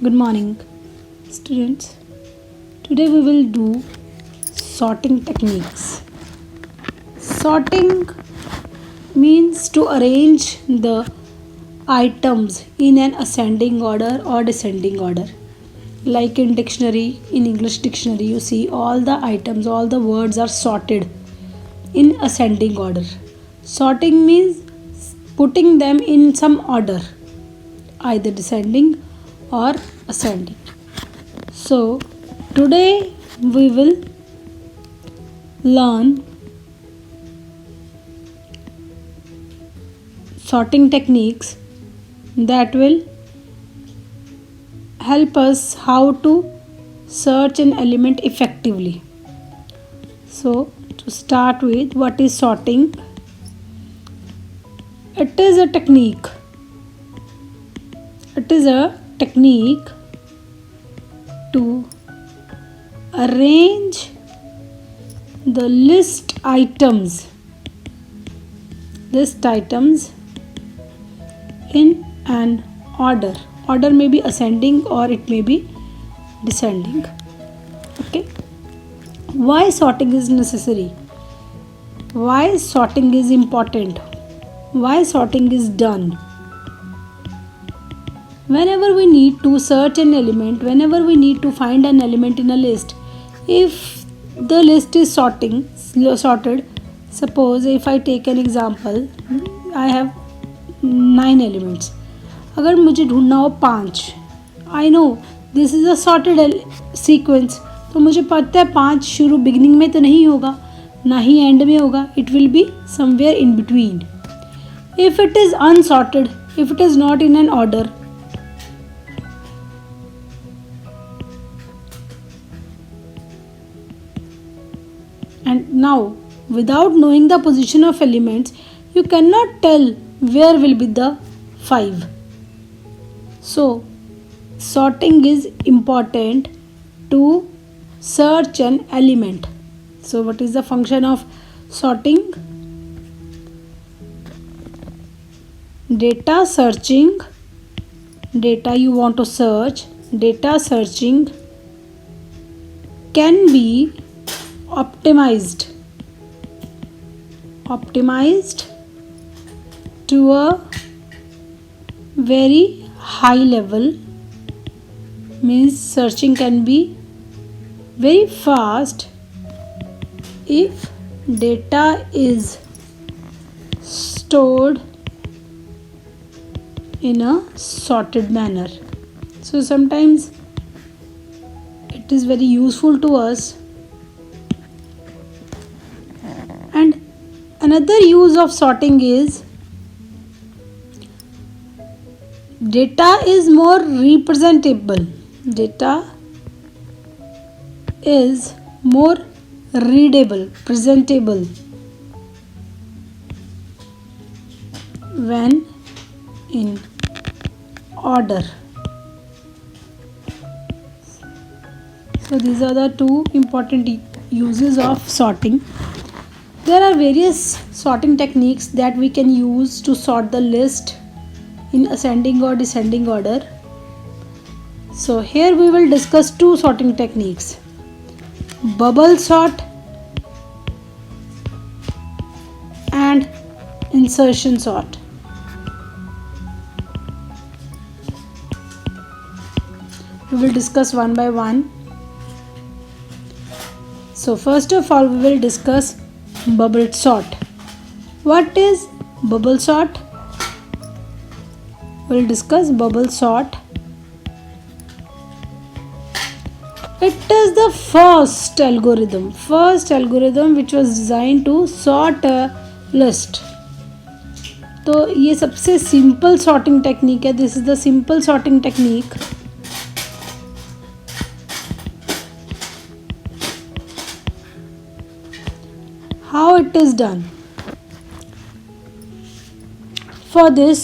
Good morning, students. Today we will do sorting techniques. Sorting means to arrange the items in an ascending order or descending order. Like in dictionary, in English dictionary, you see all the items, all the words are sorted in ascending order. Sorting means putting them in some order, either descending or ascending. So today we will learn sorting techniques that will help us how to search an element effectively. So to start with, what is sorting? It is a technique. It is a technique to arrange the list items in an order. Order may be ascending or it may be descending. Okay. Why sorting is necessary? Why sorting is important? Why sorting is done? Whenever we need to search an element, whenever we need to find an element in a list, if the list is sorted, suppose if I take an example, I have 9 elements. अगर मुझे ढूंढना हो 5, I know this is a sorted sequence, तो मुझे पता है 5 शुरू beginning में तो नहीं होगा, ना ही एंड में होगा, it will be somewhere in between. If it is unsorted, if it is not in an order, and now without knowing the position of elements, you cannot tell where will be the 5. So sorting is important to search an element. So what is the function of sorting? Data searching, data you want to search, data searching can be optimized to a very high level, means searching can be very fast if data is stored in a sorted manner. So sometimes it is very useful to us. And another use of sorting is data is more representable. Data is more readable, presentable when in order. So these are the two important uses of sorting. There are various sorting techniques that we can use to sort the list in ascending or descending order. So here we will discuss two sorting techniques: bubble sort and insertion sort. We will discuss one by one. So first of all, we will discuss bubble sort. What is bubble sort? We will discuss bubble sort. It is the first algorithm which was designed to sort a list. तो ये सबसे simple sorting technique है. This is the simple sorting technique. How it is done? For this,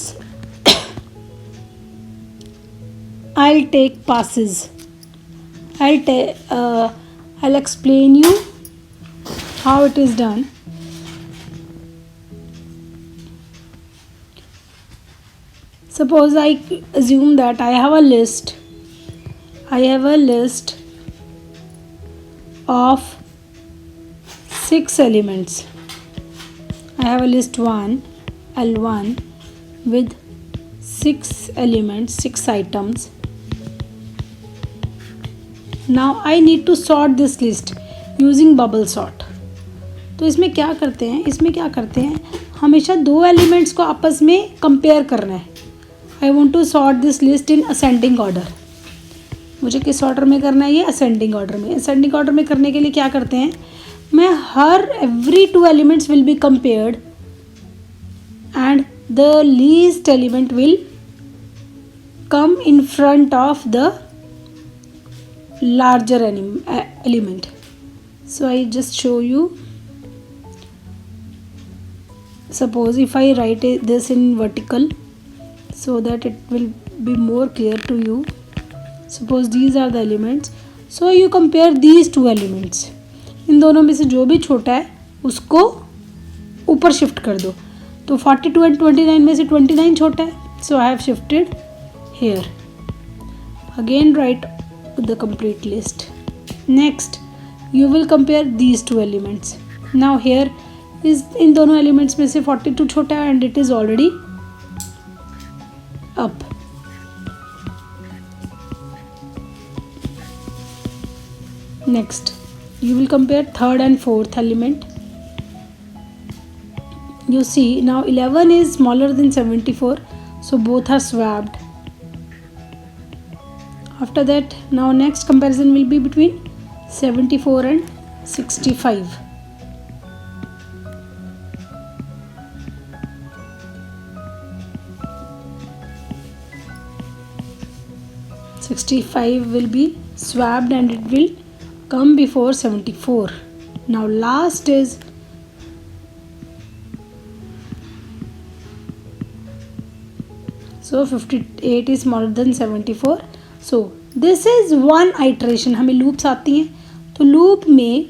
I'll take passes. I'll explain you how it is done. Suppose I assume that I have a list I have a list of 6 elements. I have a list 1 L1 with 6 elements, 6 items. Now I need to sort this list using bubble sort. तो इसमें क्या करते हैं, हमेशा 2 elements को आपस में compare करना है. I want to sort this list in ascending order. मुझे किस ऑर्डर में करना है ये? असेंडिंग ऑर्डर में. असेंडिंग ऑर्डर में करने के लिए क्या करते हैं, मैं every 2 elements will be compared and the least element will come in front of the larger element. So I just show you. Suppose if I write this in vertical so that it will be more clear to you. Suppose these are the elements. So you compare these 2 elements. इन दोनों में से जो भी छोटा है उसको ऊपर shift कर दो. तो 42 and 29 में से 29 छोटा है. So I have shifted here. Again write the complete list. Next you will compare these 2 elements. Now here is इन दोनों elements में से 42 छोटा है and it is already up. Next you will compare third and fourth element. You see now 11 is smaller than 74, so both are swapped. After that, now next comparison will be between 74 and 65. (65) will be swapped and it will come before 74. Now last is so 58 is smaller than 74. So this is one iteration. हमें loops आती हैं तो loop में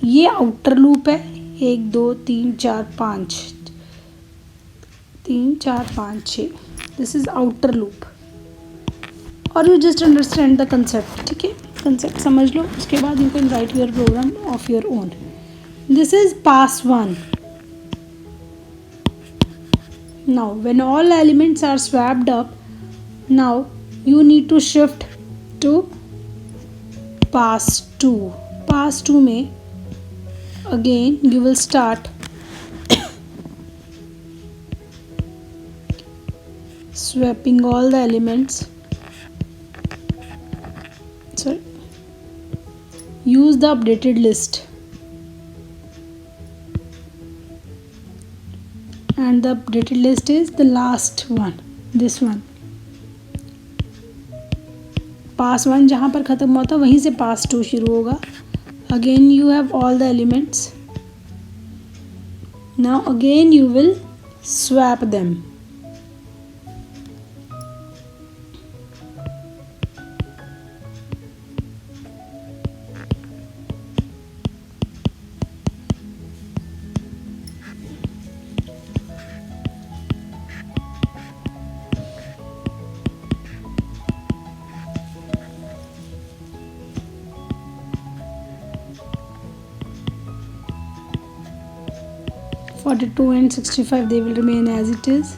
ये outer loop है 1 2 3 4 5 3 4 5 6. This is outer loop. और you just understand the concept. ठीक है, कंसेप्ट समझ लो, उसके बाद you can write your program of your own. This is pass 1. Now when all elements are swapped up, now you need to shift to pass 2. Pass 2 में again you will start swapping all the elements. Sorry, use the updated list and the updated list is the last one, this one. पास 1 जहाँ पर ख़त्म हुआ था वहीं से पास 2 शुरू होगा. Again you have all the elements. Now again you will swap them. (42) and 65 they will remain as it is.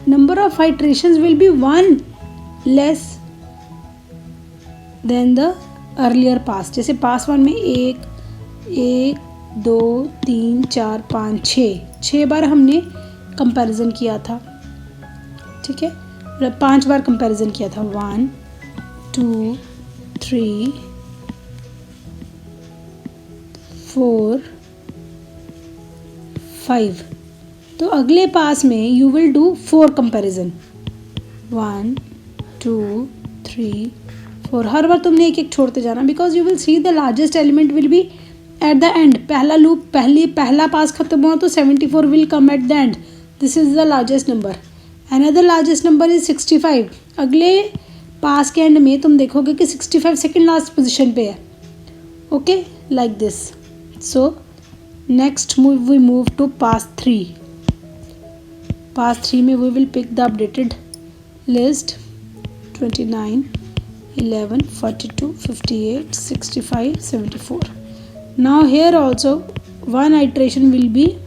Number of iterations will be 1 less than the earlier pass. जैसे पास 1 में 1 2 3 4 5 6 बार हमने कंपैरिजन किया था. ठीक है, 5 बार कंपैरिजन किया था. 1 2 3 4 5. तो अगले पास में यू विल डू 4 कंपैरिजन. 1 2 3 4. हर बार तुमने एक एक छोड़ते जाना because you will see the largest element will be eight the and. पहला लूप पहला पास खत्म हुआ तो 74 will come eight the and. This is the largest number. Another largest number is 65. अगले पास के एंड में तुम देखोगे कि 65 सेकेंड लास्ट पोजिशन पे है. Okay, like this. So next we move to pass 3. Pass 3 में we will pick the updated list 29, 11, 42, 58, 65, 74. Now here also one iteration will be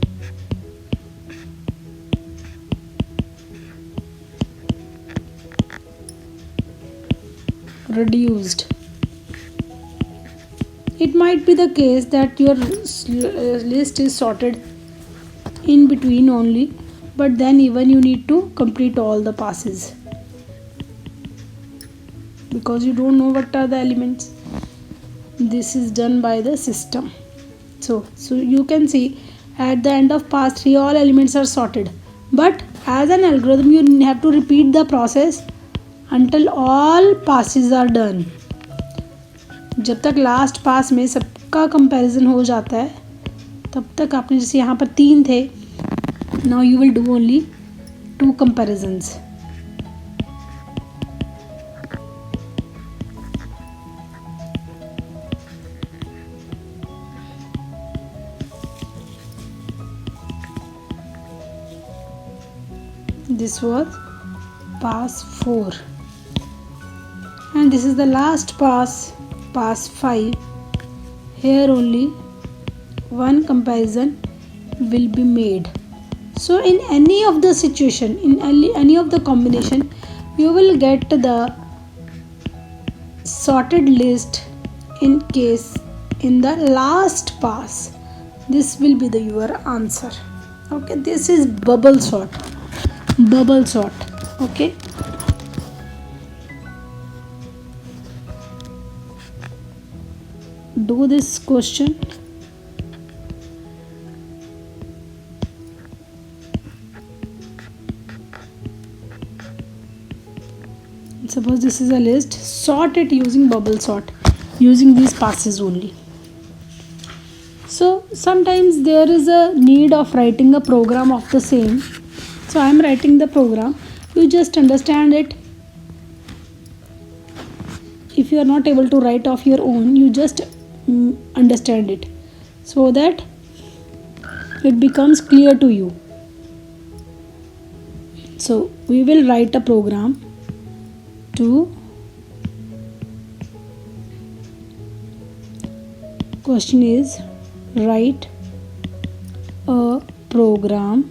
reduced. It might be the case that your list is sorted in between only, but then even you need to complete all the passes because you don't know what are the elements. This is done by the system. So you can see at the end of pass 3 all elements are sorted, but as an algorithm you have to repeat the process until all passes are done. जब तक last पास में सबका comparison हो जाता है तब तक आपने, जैसे यहाँ पर 3 थे, now you will do only 2 comparisons. This was pass 4 and this is the last pass, pass 5. Here only one comparison will be made. So in any of the situation, in any of the combination, you will get the sorted list in case in the last pass. This will be the your answer. Okay, this is bubble sort. Bubble sort. Okay. Do this question. Suppose this is a list, sort it using bubble sort, using these passes only. So sometimes there is a need of writing a program of the same. So I am writing the program. You just understand it. If you are not able to write of your own, you just understand it so that it becomes clear to you. So we will write a program to question is write a program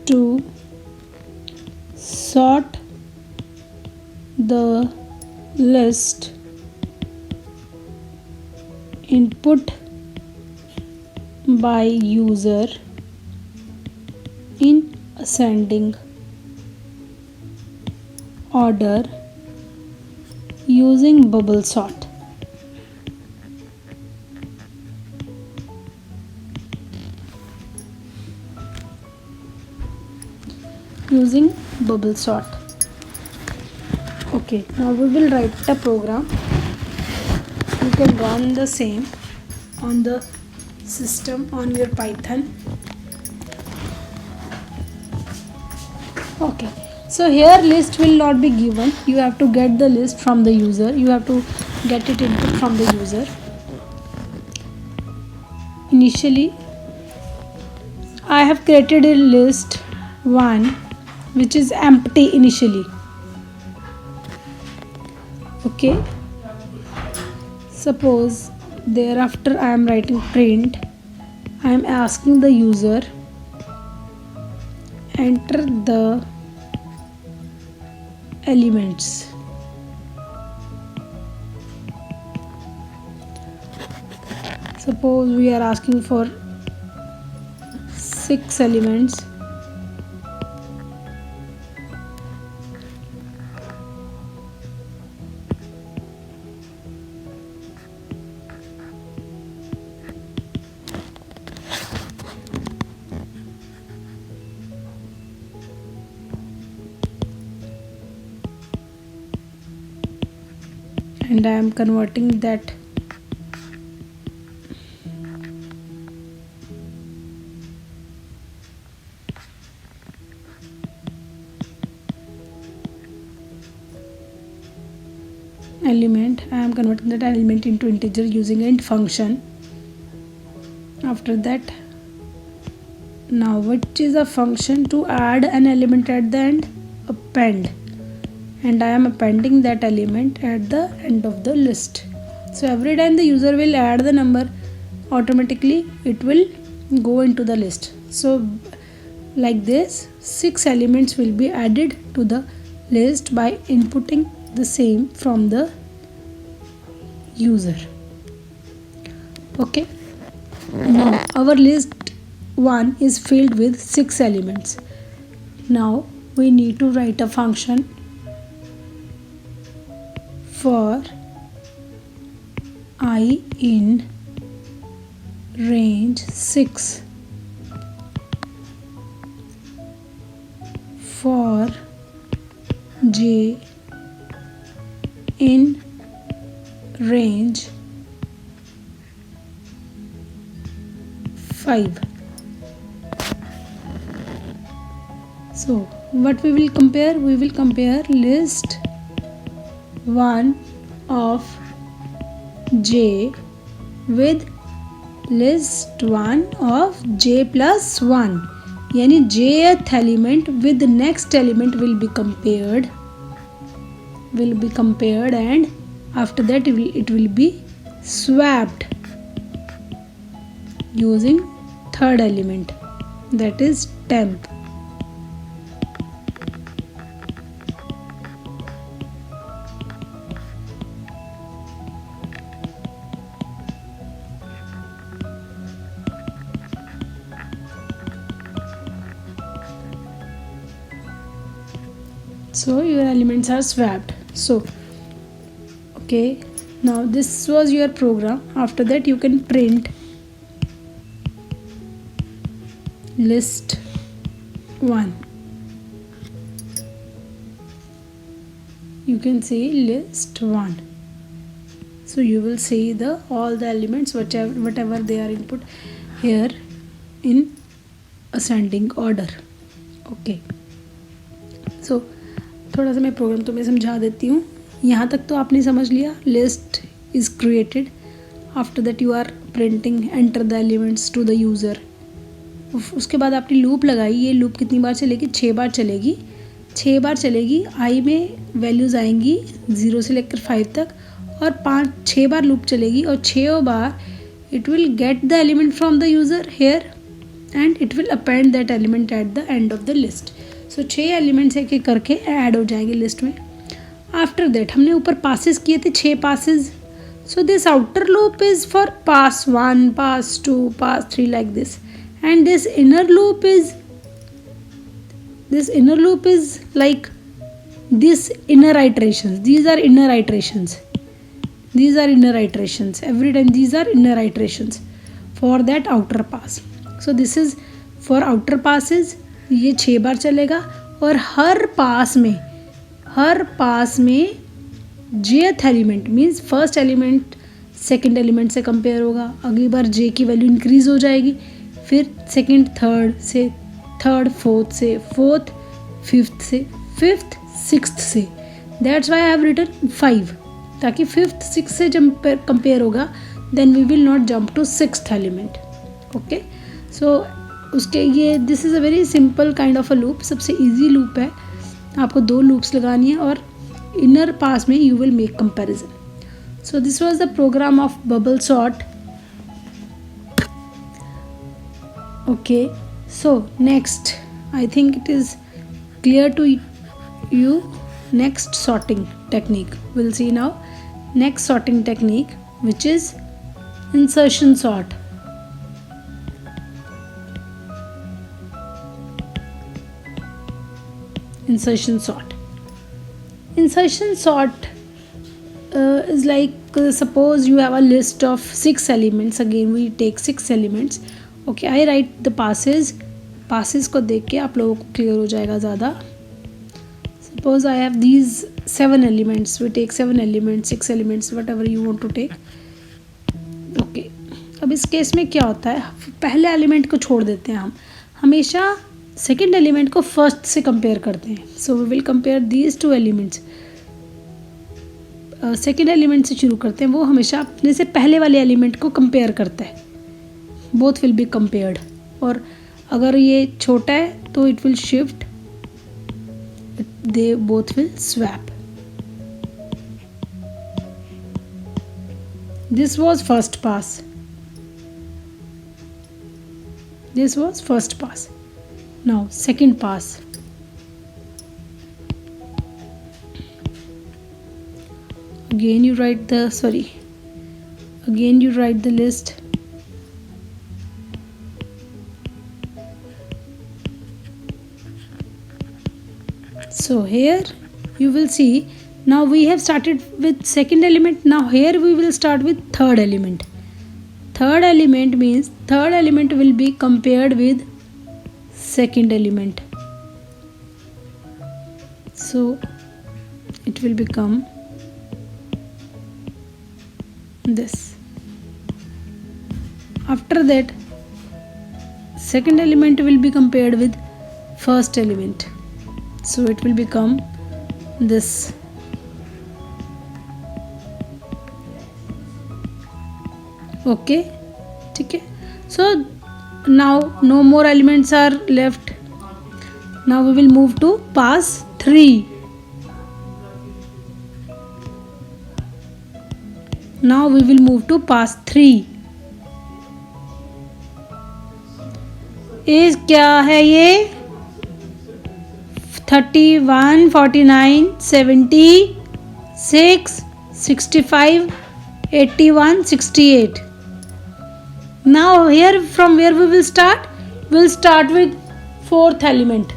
to sort the list input by user in ascending order using bubble sort. Using bubble sort. Okay, now we will write a program. You can run the same on the system on your Python. Okay, so here list will not be given. You have to get the list from the user. You have to get it input from the user. Initially I have created a list 1 which is empty initially. Okay, suppose thereafter I am writing print. I am asking the user enter the elements. Suppose we are asking for 6 elements. And I am converting that element. I am converting that element into integer using int function. After that, now which is a function to add an element at the end? Append. And I am appending that element at the end of the list. So every time the user will add the number, automatically it will go into the list. So like this, 6 elements will be added to the list by inputting the same from the user. Okay, now our list 1 is filled with 6 elements. Now we need to write a function for I in range 6, for j in range 5. So what we will compare? We will compare list 1 of j with list 1 of j plus 1. यानी jth element with the next element will be compared and after that it will be swapped using third element, that is temp. So your elements are swapped. So okay, now this was your program. After that you can print list 1. You can say list 1. So you will see all the elements whatever they are input here in ascending order. Okay, so थोड़ा सा मैं programme तुम्हें समझा देती हूँ. यहाँ तक तो आपने समझ लिया. List is created. After that you are printing enter the elements to the user. उसके बाद आपने लूप लगाई. ये लूप कितनी बार चलेगी? 6 बार चलेगी. 6 बार चलेगी. आई में वैल्यूज़ आएंगी 0 से लेकर 5 तक और 6 बार लूप चलेगी और 6 बार it will get the element from the user here and it will append that element at the end of the list. So 6 elements एक एक करके ऐड हो जाएंगे लिस्ट में. आफ्टर दैट हमने ऊपर पासेस किए थे 6 passes. So this outer loop is for pass 1, pass 2, pass 3 like this. And this inner loop is like this inner iterations. These are inner iterations. Every time these are inner iterations for that outer pass. So this is for outer passes. ये 6 बार चलेगा और हर pass में jth element means first element second element से compare होगा. अगली बार j की value increase हो जाएगी. फिर सेकेंड थर्ड से, थर्ड फोर्थ से, फोर्थ फिफ्थ से, फिफ्थ सिक्स्थ से. That's why I have written 5 ताकि फिफ्थ सिक्स से जब कंपेयर होगा then we will not jump to sixth element. Okay, so उसके ये this is a very simple kind of a loop. सबसे easy loop है. आपको 2 लूप्स लगानी है और इनर पास में you will make comparison. So this was the program of bubble sort. Okay, so next I think it is clear to you. Next sorting technique we'll see now. Next sorting technique, which is insertion sort. Insertion sort is like suppose you have a list of 6 elements. Again we take 6 elements. Okay, I right the passes को देख के आप लोगों को clear हो जाएगा ज़्यादा. Suppose I have these 7 elements. We take 7 elements, 6 elements, whatever you want to take. Okay, अब इस केस में क्या होता है, पहले एलिमेंट को छोड़ देते हैं. हम हमेशा सेकेंड एलिमेंट को फर्स्ट से कंपेयर करते हैं. So we will compare these 2 elements. Second element से शुरू करते हैं वो हमेशा अपने से पहले वाले एलिमेंट को कंपेयर करता है. Both will be compared. और अगर ये छोटा है तो it will shift, they both will swap. This was first pass. This was first pass. Now second pass. Again you write the list. So here you will see, now we have started with second element. Now here we will start with third element. Third element means third element will be compared with second element. So it will become this. After that, second element will be compared with first element. So it will become this. Okay, ठीक है. So now no more elements are left. Now we will move to pass 3. Now we will move to pass 3. ये क्या है? ये 31, 49, 76, 65, 81, 68. Now here from where we will start? We'll start with fourth element.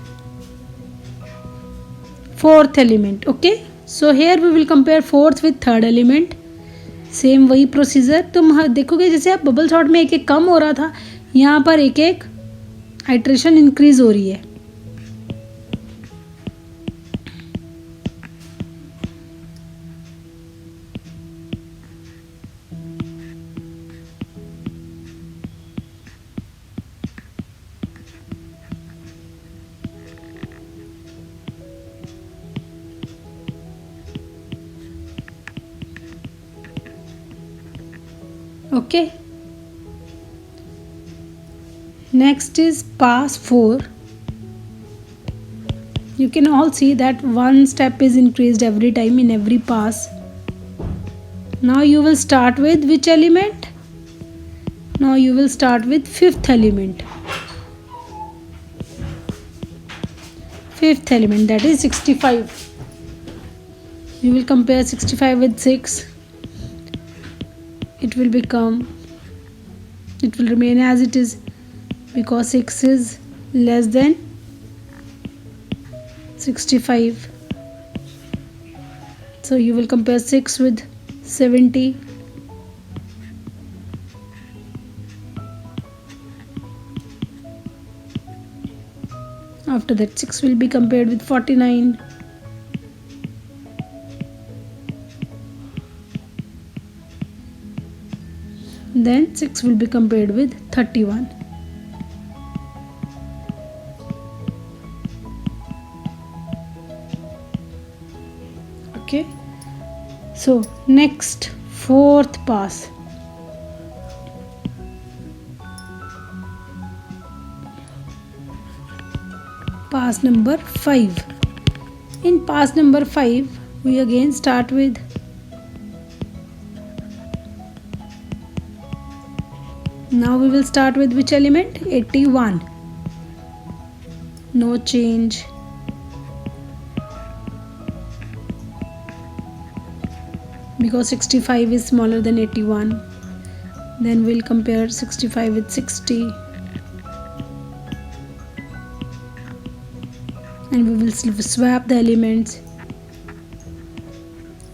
Okay. So here we will compare fourth with third element. Same वही procedure. तुम देखोगे जैसे आप bubble sort में एक एक कम हो रहा था, यहाँ पर एक एक आइट्रेशन इंक्रीज हो रही है. Okay. Next is pass 4. You can all see that one step is increased every time in every pass. Now you will start with which element? Now you will start with fifth element. Fifth element, that is 65. You will compare 65 with 6. It will remain as it is because 6 is less than 65. So you will compare 6 with 70. After that 6 will be compared with 49. Then 6 will be compared with 31. Okay. So next, fourth pass. Pass number 5. In pass number 5, we again start with now we will start with which element? 81. No change. Because 65 is smaller than 81. Then we'll compare 65 with 60. And we will swap the elements.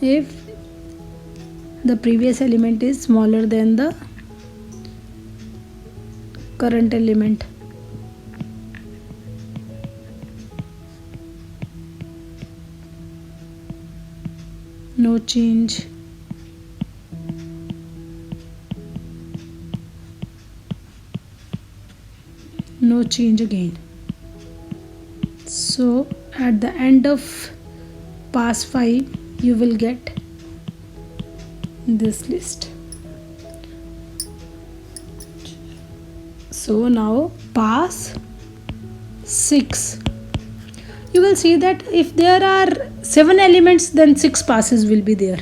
If the previous element is smaller than the current element. No change. No change again. So at the end of pass 5 you will get this list. So now pass 6. You will see that if there are 7 elements then 6 passes will be there.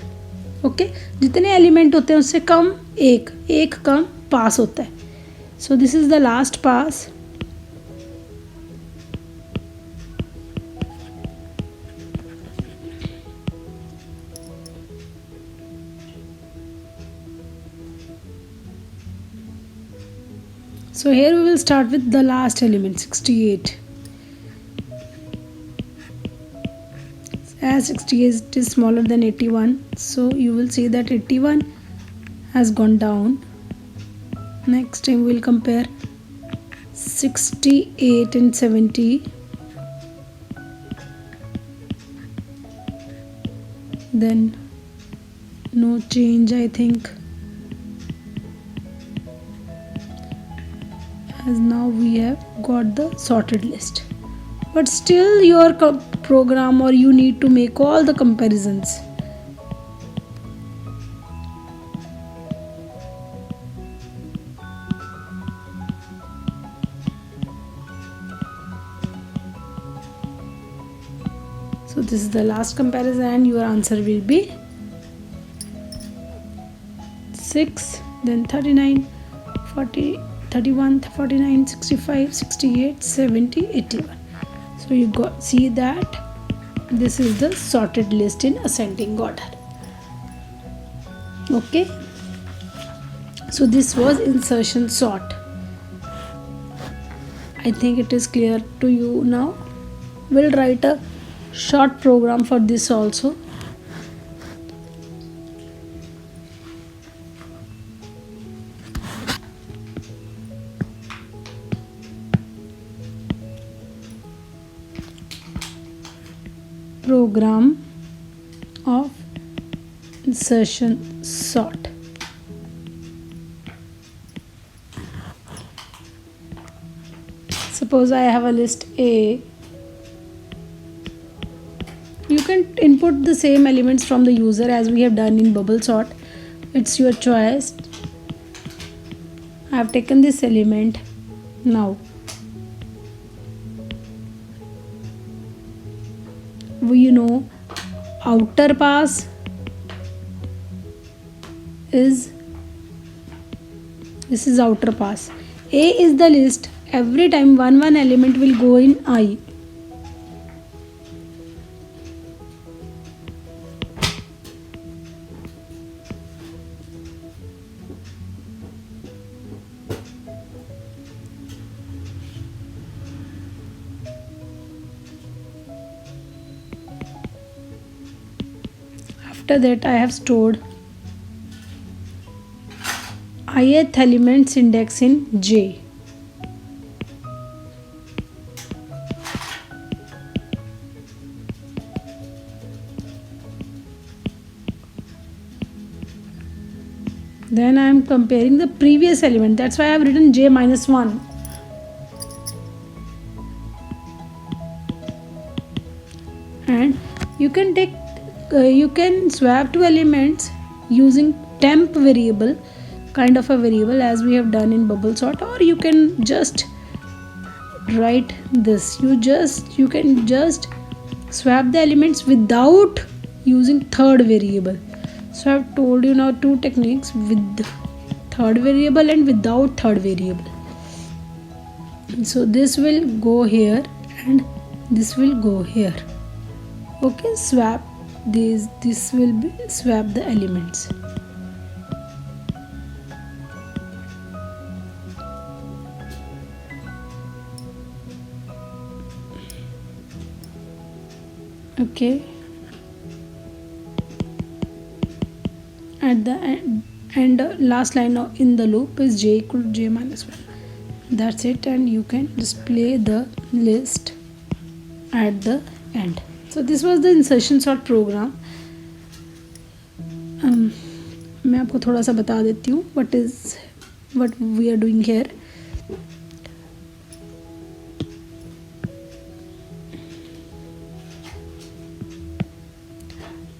Okay, जितने element होते हैं उससे कम एक कम पास होता है. So this is the last pass. So here we will start with the last element 68. As 68 is smaller than 81, so you will see that 81 has gone down. Next time we will compare 68 and 70. Then no change, I think, as now we have got the sorted list. But still your program, or you need to make all the comparisons. So this is the last comparison and your answer will be 6, then 39, 40, 31, 49, 65, 68, 70, 81. So you see that this is the sorted list in ascending order. Okay, so this was insertion sort. I think it is clear to you now. We'll write a short program for this also. Program of insertion sort. Suppose I have a list A. You can input the same elements from the user as we have done in bubble sort. It's your choice. I have taken this element. Now you know outer pass is, this is outer pass. A is the list. Every time one element will go in I. After that I have stored ith elements index in J. Then I am comparing the previous element. That's why I have written J minus 1. And you can take you can swap two elements using temp variable, kind of a variable, as we have done in bubble sort, or you can just write this. You can just swap the elements without using third variable. So I have told you now two techniques, with third variable and without third variable. So this will go here and this will go here. Okay, swap these. This will be swap the elements. Okay. At the end, last line in the loop is J equal to J minus 1. That's it, and you can display the list at the end. So this was the insertion sort program. मैं आपको थोड़ा सा बता देती हूँ what we are doing here.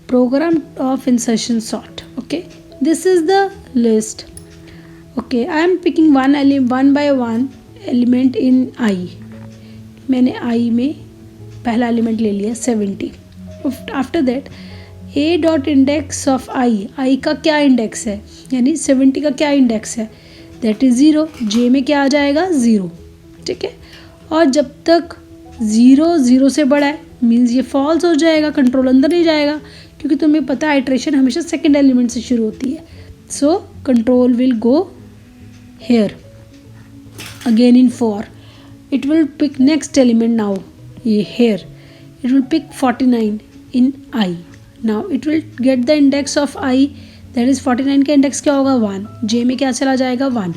Program of insertion sort. Okay, This is the list. Okay, I am picking one by one element in I. मैंने I में पहला एलिमेंट ले लिया 70. After that a dot index of i का क्या index है, यानी 70 का क्या इंडेक्स है, दैट इज़ 0. जे में क्या आ जाएगा 0. ठीक है, और जब तक 0 से बड़ा है मीन्स ये फॉल्स हो जाएगा, कंट्रोल अंदर नहीं जाएगा, क्योंकि तुम्हें पता है आइट्रेशन हमेशा सेकेंड एलिमेंट से शुरू होती है. So control will go here. Again in for it will pick next element now here it will pick 49 in I. now it will get the index of I, that is 49 का index क्या होगा 1. j में क्या चला जाएगा 1.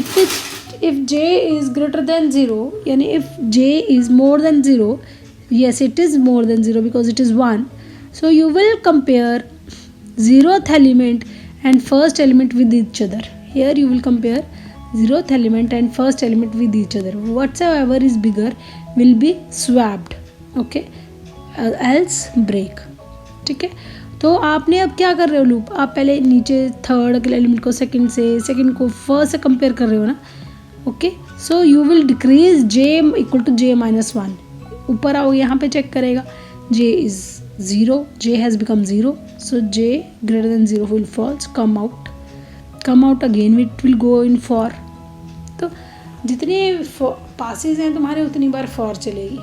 if j is greater than 0, यानी if j is more than 0, yes it is more than 0 because it is 1, so you will compare 0th element and first element with each other. Here you will compare 0th element and first element with each other. Whatsoever is bigger will be swapped. Okay, else break. ठीक है, तो आपने अब क्या कर रहे हो loop, आप पहले नीचे थर्ड एलिमेंट को सेकंड से, सेकंड को फर्स्ट से कंपेयर कर रहे हो ना. Okay, so you will decrease j equal to j minus 1. ऊपर आओ, यहाँ पे चेक करेगा j is 0, j has become 0, so j greater than 0 will false. Come out again it will go in for. तो जितने पासेज हैं तुम्हारे उतनी बार फॉर चलेगी.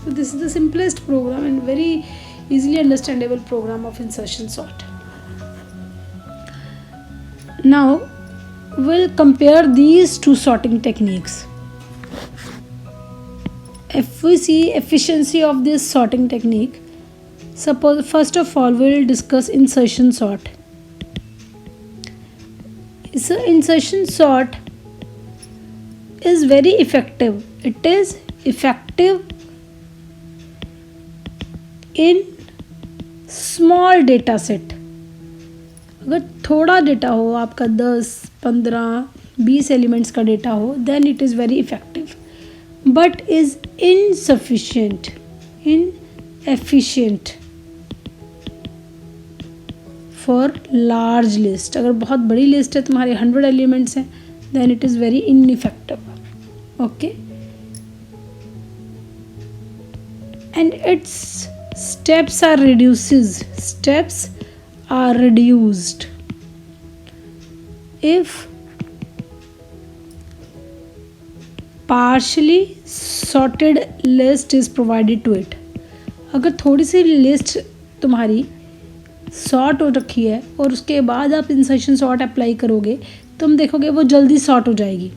तो this is the simplest program and very easily understandable program of insertion sort. Now we'll compare these two sorting techniques. If we see efficiency of this sorting technique, suppose first of all we'll discuss insertion sort. So insertion sort is very effective. It is effective in small data set. अगर थोड़ा data हो आपका 10, 15, 20 elements का data हो, then it is very effective, but is inefficient for large list. अगर बहुत बड़ी list है, तुम्हारे 100 एलिमेंट्स हैं, then it is very ineffective. Okay, and its steps are reduced if partially sorted list is provided to it. अगर थोड़ी सी list तुम्हारी sort हो रखी है और उसके बाद आप इंसर्शन सॉर्ट अप्लाई करोगे, तुम देखोगे वो जल्दी सॉर्ट हो जाएगी.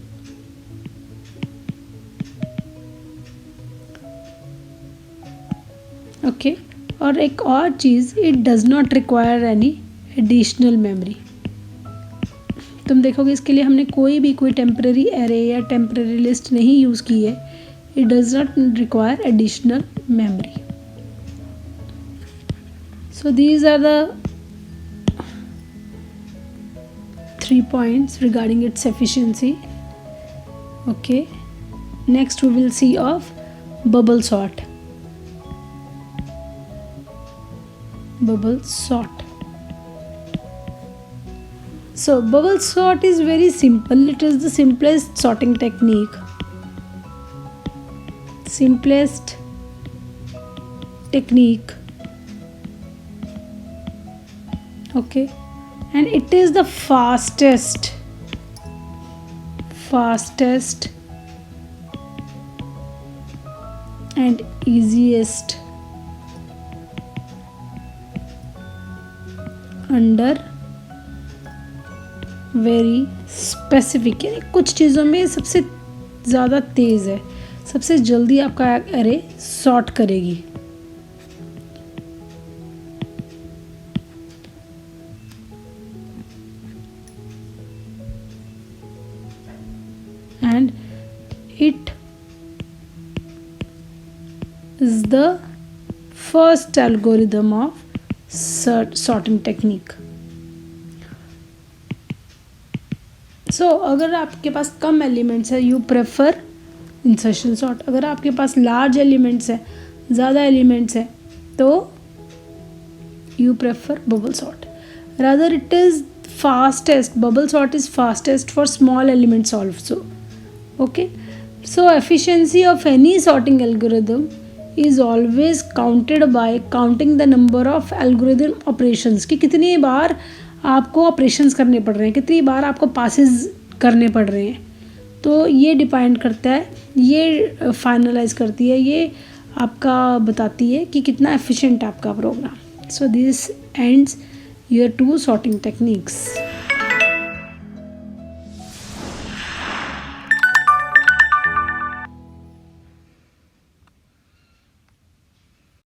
ओके, और एक और चीज़, it does not require any additional memory. तुम देखोगे इसके लिए हमने कोई टेम्परेरी एरे या टेम्परेरी लिस्ट नहीं यूज़ की है. It does not require additional memory. So these are the 3 points regarding its efficiency. Okay, next we will see of bubble sort. So bubble sort is very simple. It is the simplest sorting technique. Okay, and it is the fastest and easiest under very specific. यानी कुछ चीज़ों में सबसे ज़्यादा तेज़ है, सबसे जल्दी आपका एरे सॉर्ट करेगी. And it is the first algorithm of sorting technique. So अगर आपके पास कम एलिमेंट्स है, यू प्रेफर इंसर्शन सॉर्ट. अगर आपके पास लार्ज एलिमेंट्स है, ज़्यादा एलिमेंट्स है, तो you prefer bubble sort. Rather it is fastest, bubble sort is fastest for small elements also. Okay, so efficiency of any sorting algorithm is always counted by counting the number of algorithm operations, कि कितनी बार आपको operations करने पड़ रहे हैं, कितनी बार आपको passes करने पड़ रहे हैं. तो ये डिपेंड करता है, ये फाइनलाइज करती है, ये आपका बताती है कि कितना एफिशिएंट है आपका program. So this ends your 2 sorting techniques.